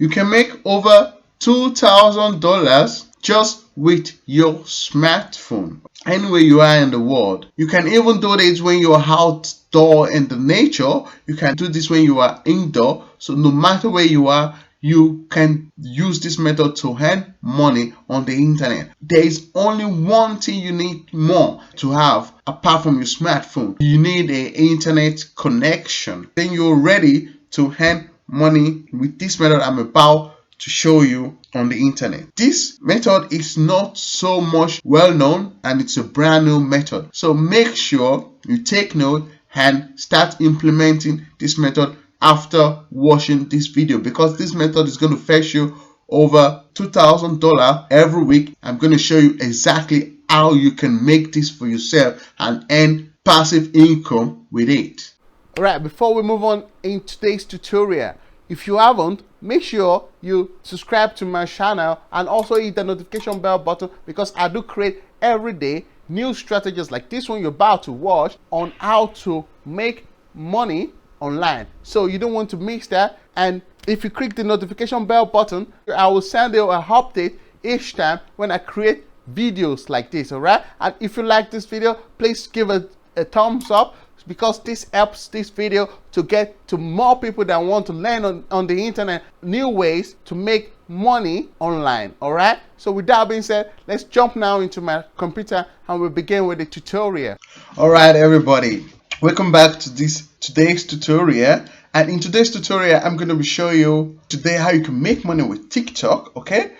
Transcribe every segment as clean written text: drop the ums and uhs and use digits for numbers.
You can make over $2,000 just with your smartphone. Anywhere you are in the world. You can even do this when you are outdoor in the nature. You can do this when you are indoor. So no matter where you are, you can use this method to earn money on the internet. There is only one thing you need more to have apart from your smartphone. You need an internet connection. Then you're ready to earn money with this method I'm about to show you on the internet. This method is not so much well known and it's a brand new method. So make sure you take note and start implementing this method after watching this video, because this method is going to fetch you over $2,000 every week. I'm going to show you exactly how you can make this for yourself and earn passive income with it. Alright, before we move on in today's tutorial, if you haven't, make sure you subscribe to my channel and also hit the notification bell button, because I do create every day new strategies like this one you're about to watch on how to make money online. So you don't want to miss that. And if you click the notification bell button, I will send you an update each time when I create videos like this. Alright, and if you like this video, please give it a thumbs up, because this helps this video to get to more people that want to learn on the internet new ways to make money online. Alright, so with that being said, let's jump now into my computer and we'll begin with the tutorial. Alright everybody, welcome back to today's tutorial. And in today's tutorial, I'm going to be showing you today how you can make money with TikTok. Okay,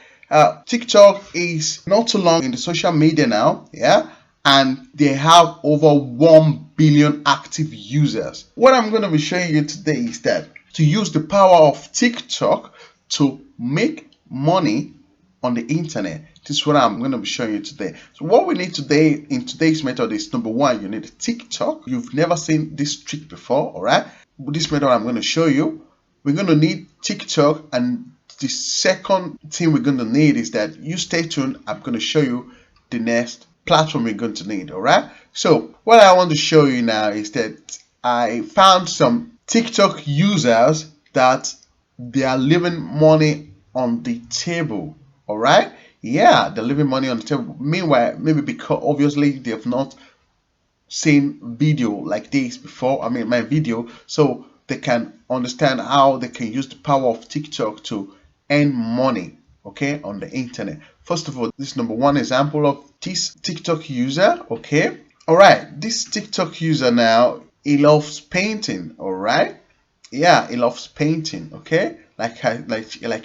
TikTok is not too long in the social media now, yeah, and they have over 1 billion active users. What I'm going to be showing you today is that to use the power of TikTok to make money on the internet. This is what I'm going to be showing you today. So what we need today in today's method is, number one, you need a TikTok. You've never seen this trick before, all right? With this method I'm going to show you, we're going to need TikTok, and the second thing we're going to need is that you stay tuned. I'm going to show you the next platform you're going to need. All right, so what I want to show you now is that I found some TikTok users that they are leaving money on the table. All right, yeah, they're leaving money on the table. Meanwhile, maybe because obviously they have not seen video like this before, I mean my video, so they can understand how they can use the power of TikTok to earn money, okay, on the internet. First of all, this is number one example of this TikTok user. Okay, all right, this TikTok user now, he loves painting. All right, yeah, he loves painting. Okay, like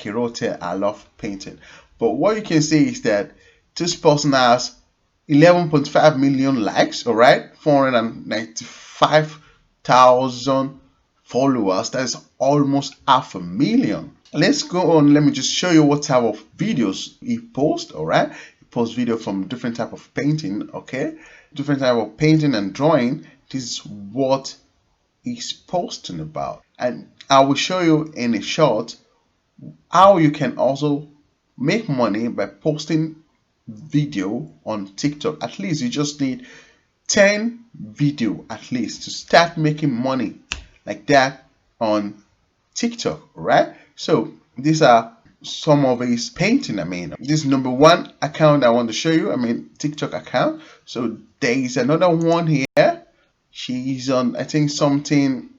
he wrote here, I love painting. But what you can see is that this person has 11.5 million likes, all right, 495,000 followers. That's almost 500,000. Let's go on. Let me just show you what type of videos he posts. All right, he posts video from different type of painting. Okay, different type of painting and drawing. This is what he's posting about, and I will show you in a short how you can also make money by posting video on TikTok. At least you just need 10 video at least to start making money like that on TikTok, right? So these are some of his painting. I mean, this is number one account I want to show you, I mean TikTok account. So there is another one here. She's on, I think, something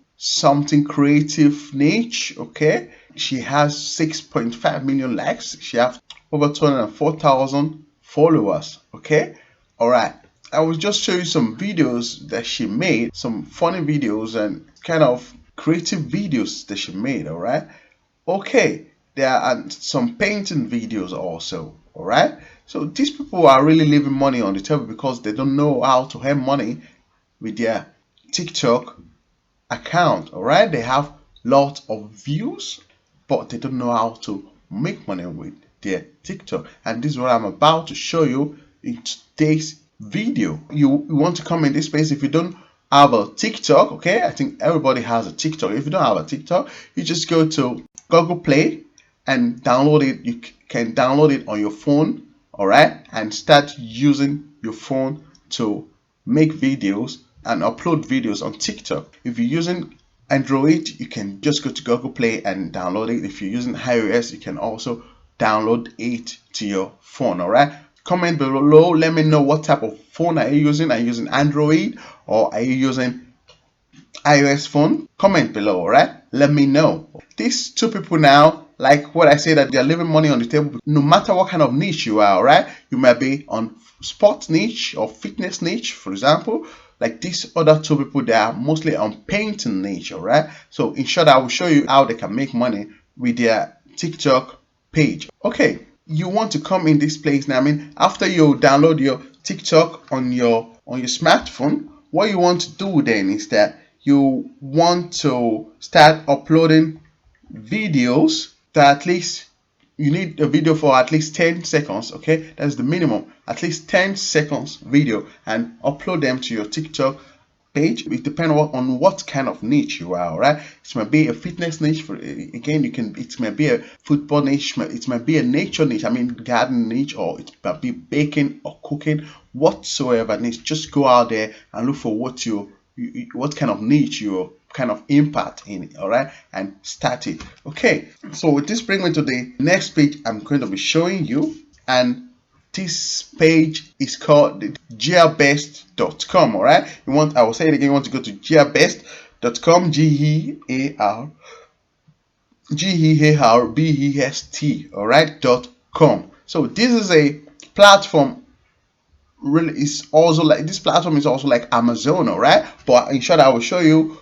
creative niche. Okay, she has 6.5 million likes. She has over 204,000 followers. Okay, all right, I will just show you some videos that she made, some funny videos and kind of creative videos that she made. All right, okay, there are some painting videos also. All right, so these people are really leaving money on the table because they don't know how to earn money with their TikTok account. All right, they have lots of views, but they don't know how to make money with their TikTok. And this is what I'm about to show you in today's video. You want to come in this space. If you don't have a TikTok, okay, I think everybody has a TikTok. If you don't have a TikTok, you just go to Google Play and download it. You can download it on your phone, all right, and start using your phone to make videos and upload videos on TikTok. If you're using Android, you can just go to Google Play and download it. If you're using iOS, you can also download it to your phone. All right, comment below, let me know what type of phone are you using. Are you using Android or are you using iOS phone? Comment below. All right, let me know. These two people now, like what I say, that they're leaving money on the table no matter what kind of niche you are. All right, you might be on sports niche or fitness niche, for example. Like these other two people, they are mostly on painting niche. All right, so in short, I will show you how they can make money with their TikTok page. Okay, you want to come in this place now. I mean, after you download your TikTok on your smartphone, what you want to do then is that you want to start uploading videos that at least you need a video for at least 10 seconds. Okay, that's the minimum, at least 10 seconds video, and upload them to your TikTok page. It depends on what kind of niche you are. All right, it might be a fitness niche. For again, you can, it might be a football niche, it might be a nature niche, I mean garden niche, or it might be baking or cooking, whatsoever niche. Just go out there and look for what kind of niche you kind of impact in it. All right, and start it. Okay, so with this brings me to the next page I'm going to be showing you, and this page is called gearbest.com. All right, I will say it again, you want to go to gearbest.com, GEARBEST, all right, .com. So this is a platform. Really, is also like, this platform is also like Amazon. All right, but in short, I will show you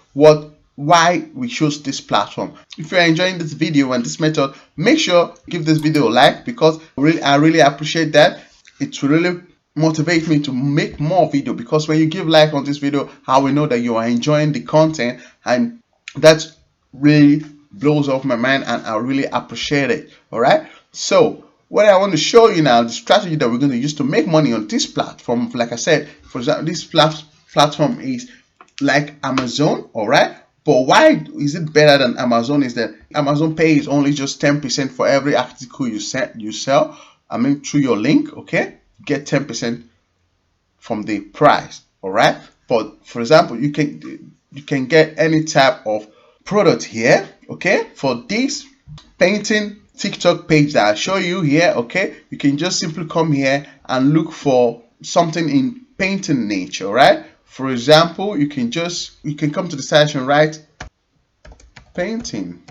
why we choose this platform. If you are enjoying this video and this method, make sure give this video a like, because I really appreciate that. It will really motivate me to make more video, because when you give like on this video, I will know that you are enjoying the content, and that really blows off my mind, and I really appreciate it. All right, so what I want to show you now, the strategy that we're going to use to make money on this platform. Like I said, for example, this platform is like Amazon. All right, but why is it better than Amazon? Is that Amazon pays only just 10% for every article you sell. I mean, through your link. Okay, you get 10% from the price. All right, but for example, you can get any type of product here. Okay, for this painting TikTok page that I show you here, okay, you can just simply come here and look for something in painting nature. All right, for example, you can come to the search and write painting.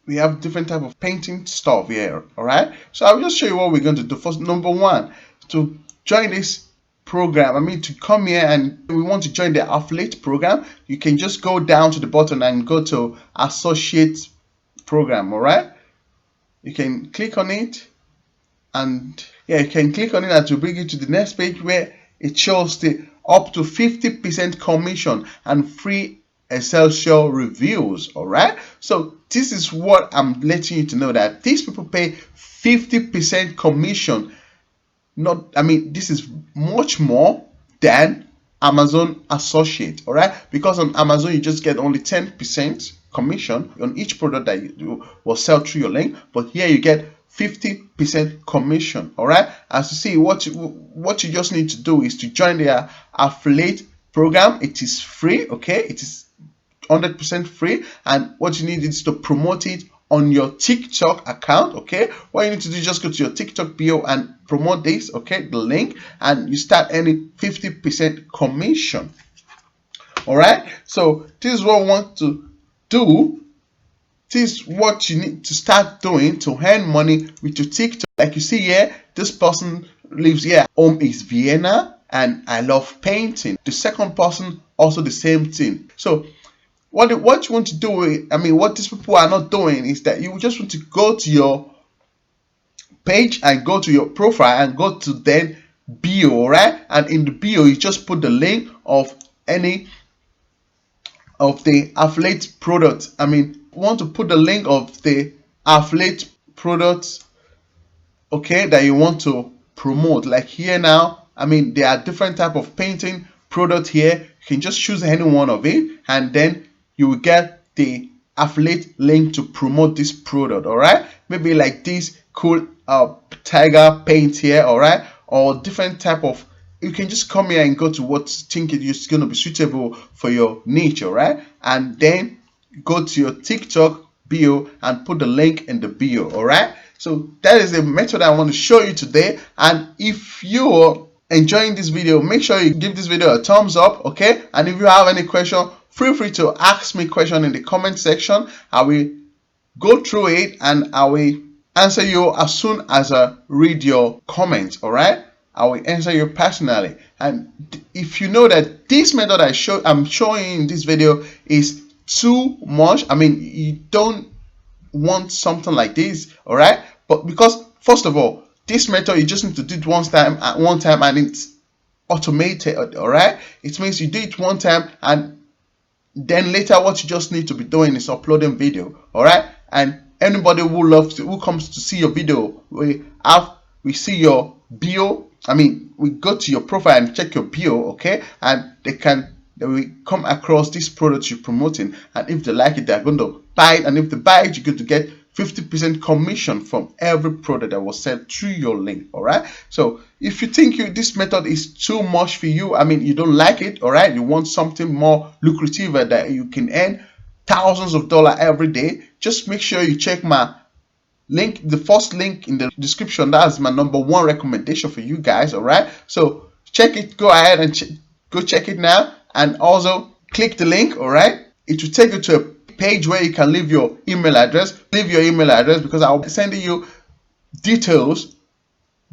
We have different type of painting stuff here. All right, so I'll just show you what we're going to do. First, number one, to join this program, I mean to come here and we want to join the affiliate program, you can just go down to the bottom and go to associate program. All right, you can click on it, and yeah, you can click on it, and to bring you to the next page where it shows the up to 50% commission and free essential reviews. All right, so this is what I'm letting you to know, that these people pay 50% commission. I mean, this is much more than Amazon associate. All right, because on Amazon you just get only 10% commission on each product that you will sell through your link, but here you get 50% commission. All right, as you see, what you just need to do is to join their affiliate program. It is free. Okay, it is 100% free, and what you need is to promote it on your TikTok account. Okay, what you need to do is just go to your TikTok bio and promote this, okay, the link, and you start earning 50% commission. All right, so this is what we want to do. This is what you need to start doing to earn money with your TikTok. Like you see here, this person lives here, home is Vienna, and I love painting. The second person also the same thing. So what you want to do, I mean, what these people are not doing is that you just want to go to your page and go to your profile and go to then bio, right? And in the bio, you just put the link of any of the affiliate products. I mean, you want to put the link of the affiliate products, okay, that you want to promote. Like here now, I mean, there are different type of painting product here. You can just choose any one of it, and then you will get the affiliate link to promote this product. All right, maybe like this cool tiger paint here. All right, or different type of, you can just come here and go to what you think is going to be suitable for your niche. All right, and then go to your TikTok bio and put the link in the bio. All right, so that is the method I want to show you today. And if you're enjoying this video, make sure you give this video a thumbs up, okay? And if you have any question, feel free to ask me question in the comment section. I will go through it and I will answer you as soon as I read your comments. All right, I will answer you personally. And if you know that this method I'm showing in this video is too much, I mean, you don't want something like this, all right? But because first of all, this method you just need to do it one time and it's automated, all right? It means you do it one time and then later what you just need to be doing is uploading video, all right? And anybody who comes to see your video, we see your bio. I mean, we go to your profile and check your bio, okay? And they will come across this product you're promoting, and if they like it, they're going to buy it. And if they buy it, you're going to get 50% commission from every product that was sent through your link. All right, so if you think this method is too much for you, I mean, you don't like it, all right, you want something more lucrative that you can earn thousands of dollars every day, just make sure you check my link, the first link in the description. That's my #1 recommendation for you guys. All right, so check it, go ahead and go check it now, and also click the link. All right, it will take you to a page where you can leave your email address. Leave your email address because I'll be sending you details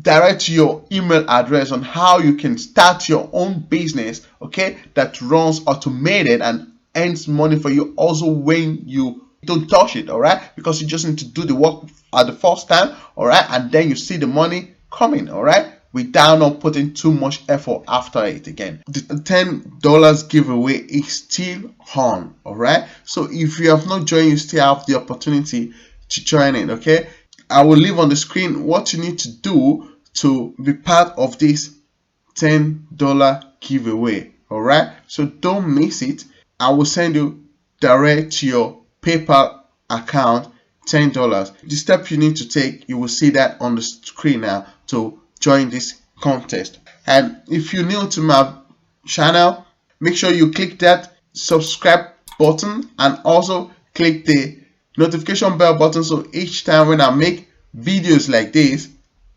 direct to your email address on how you can start your own business, okay, that runs automated and earns money for you also when you don't touch it. All right, because you just need to do the work at the first time, all right, and then you see the money coming, all right, without not putting too much effort after it again. The $10 giveaway is still on, all right? So if you have not joined, you still have the opportunity to join it, okay? I will leave on the screen what you need to do to be part of this $10 giveaway, all right? So don't miss it. I will send you direct to your PayPal account $10. The step you need to take, you will see that on the screen now to join this contest. And if you're new to my channel, make sure you click that subscribe button and also click the notification bell button, so each time when I make videos like this,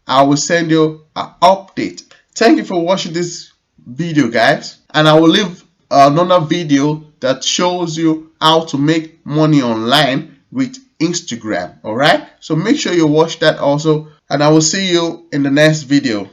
I will send you an update. Thank you for watching this video, guys, and I will leave another video that shows you how to make money online with Instagram. All right, so make sure you watch that also, and I will see you in the next video.